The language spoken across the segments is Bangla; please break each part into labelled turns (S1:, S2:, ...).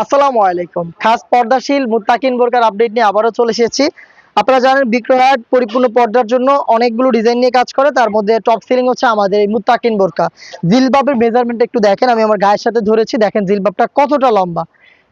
S1: আসসালামু আলাইকুম। খাস পর্দাশীল মুত্তাকিন বোরকার আপডেট নিয়ে আবারও চলে এসেছি। আপনারা জানেন বিক্রয় হাট পরিপূর্ণ পর্দার জন্য অনেকগুলো ডিজাইন নিয়ে কাজ করে। তার মধ্যে টপ সেলিং হচ্ছে আমাদের এই মুত্তাকিন বোরকা। জিলবাবের মেজারমেন্ট একটু দেখেন, আমি আমার গায়ের সাথে ধরেছি, দেখেন জিলবাবটা কতটা লম্বা।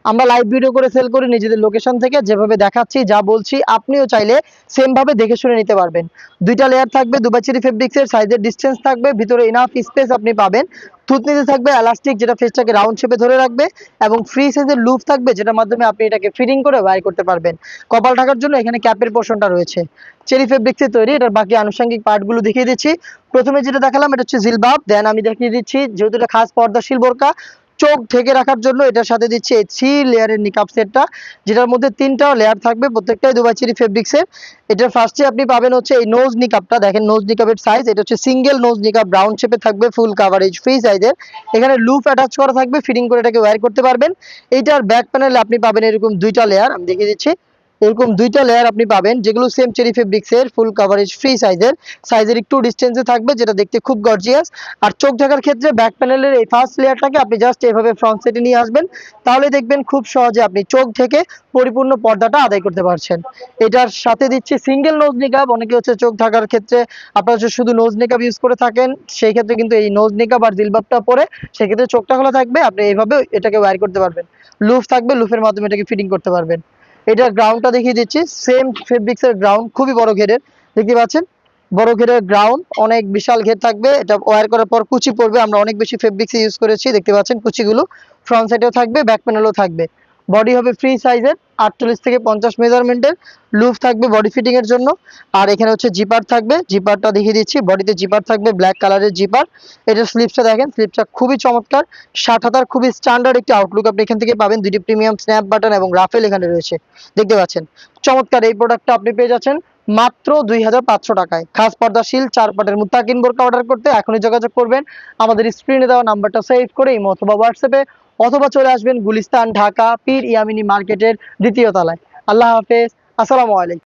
S1: আমরা লাইভ ভিডিও করে সেল করি নিজেদের লোকেশন থেকে, যেভাবে দেখাচ্ছি যা বলছি আপনিও চাইলে সেম ভাবে দেখে শুনে নিতে পারবেন। দুইটা লেয়ার থাকবে, দুবাইচেরি ফেব্রিক্সের, সাইজের ডিসটেন্স থাকবে, ভিতরে ইনাফ স্পেস আপনি পাবেন। থুতনিতে থাকবে এলাস্টিক, যেটা ফেসটাকে রাউন্ড শেপে ধরে রাখবে, এবং ফ্রি সাইজের লুপ থাকবে, যেটার মাধ্যমে আপনি এটাকে ফিটিং করে বাইর করতে পারবেন। কপাল ঢাকার জন্য এখানে ক্যাপের পোর্শনটা রয়েছে, চেরি ফেব্রিক্সে তৈরি। এটার বাকি আনুষঙ্গিক পার্টগুলো দেখিয়ে দিচ্ছি। প্রথমে যেটা দেখালাম এটা হচ্ছে জিলবাব, দেন আমি দেখিয়ে দিচ্ছি যেহেতু এটা খাস পর্দাশীল বোরকা, চোখ ঢেকে রাখার জন্য এটার সাথে দিচ্ছি এই 3 লেয়ারের নিকাব সেটটা, যেটার মধ্যে 3টা লেয়ার থাকবে, প্রত্যেকটাই দুবাইচেরি ফেব্রিক্সের। এটার ফার্স্টে আপনি পাবেন হচ্ছে এই নোজ নিকাবটা, দেখেন নোজ নিকাবের সাইজ, এটা হচ্ছে সিঙ্গেল নোজ নিকাব, রাউন্ড শেপে থাকবে, ফুল কাভারেজ, ফ্রি সাইজের। এখানে লুপ অ্যাটাচ করা থাকবে, ফিটিং করে এটাকে ওয়্যার করতে পারবেন। এইটার ব্যাক প্যানেলে আপনি পাবেন এরকম দুইটা লেয়ার, আমি দেখিয়ে দিচ্ছি। এরকম দুইটা লেয়ার আপনি পাবেন, যেগুলো সেম চেরি ফেব্রিক্সের, ফুল কাভারেজ, ফ্রি সাইজের একটু ডিস্টেন্সে থাকবে, যেটা দেখতে খুব গর্জিয়াস। আর চোখ ঢাকার ক্ষেত্রে ব্যাক প্যানেলের এই ফার্স্ট লেয়ারটাকে আপনি জাস্ট এভাবে ফ্রন্ট সাইডে নিয়ে আসবেন, তাহলে দেখবেন খুব সহজে আপনি চোখ ঢেকে পরিপূর্ণ পর্দাটা আদায় করতে পারছেন। এটার সাথে দিচ্ছি সিঙ্গেল নোজ নিকাব। অনেকে হচ্ছে চোখ ঢাকার ক্ষেত্রে আপনারা যদি শুধু নোজ নিকাব ইউজ করে থাকেন, সেই ক্ষেত্রে কিন্তু এই নোজ নিকাব আর জিলবাবটা পরে সেক্ষেত্রে চোখটা খোলা থাকবে, আপনি এইভাবে এটাকে ওয়্যার করতে পারবেন। লুপ থাকবে, লুপের মাধ্যমে এটাকে ফিটিং করতে পারবেন। এটার গ্রাউন্ডটা দেখিয়ে দিচ্ছি, সেম ফেব্রিক্সের গ্রাউন্ড, খুবই বড় ঘেরের, দেখতে পাচ্ছেন বড় ঘেরের গ্রাউন্ড, অনেক বিশাল ঘের থাকবে। এটা ওয়্যার করার পর কুচি পড়বে, আমরা অনেক বেশি ফেব্রিক্স ইউজ করেছি, দেখতে পাচ্ছেন কুচিগুলো ফ্রন্ট সাইডেও থাকবে, ব্যাক প্যানেলও থাকবে। বডি হবে ফ্রি সাইজের, 48 থেকে 50 মেজারমেন্টের। লুপ থাকবে বডি ফিটিং এর জন্য। আর এখানে হচ্ছে জিপার থাকবে, জিপারটা দেখিয়ে দিচ্ছি, বডিতে জিপার থাকবে, ব্ল্যাক কালারের জিপার। এটার স্লিপসটা দেখেন, স্লিপসটা খুবই চমৎকার, 60 হাতার, খুবই স্ট্যান্ডার্ড একটি আউটলুক আপনি এখান থেকে পাবেন। দুটি প্রিমিয়াম স্ন্যাপ বাটন এবং রাফেল এখানে রয়েছে, দেখতে পাচ্ছেন চমৎকার। এই প্রোডাক্টটা আপনি পেয়ে যাচ্ছেন মাত্র 2500 টাকায়। খাস পর্দাশীল 4 পাটের মুত্তাকিন বোরকা অর্ডার করতে এখনই যোগাযোগ করবেন আমাদের স্ক্রিনে দেওয়া নাম্বারটা সেভ করে ইমো অথবা হোয়াটসঅ্যাপে, অথবা চলে আসবেন গুলিস্তান, ঢাকা, পীর ইয়ামিনী মার্কেটের 2য় তলায়। আল্লাহ হাফেজ, আসসালামু আলাইকুম।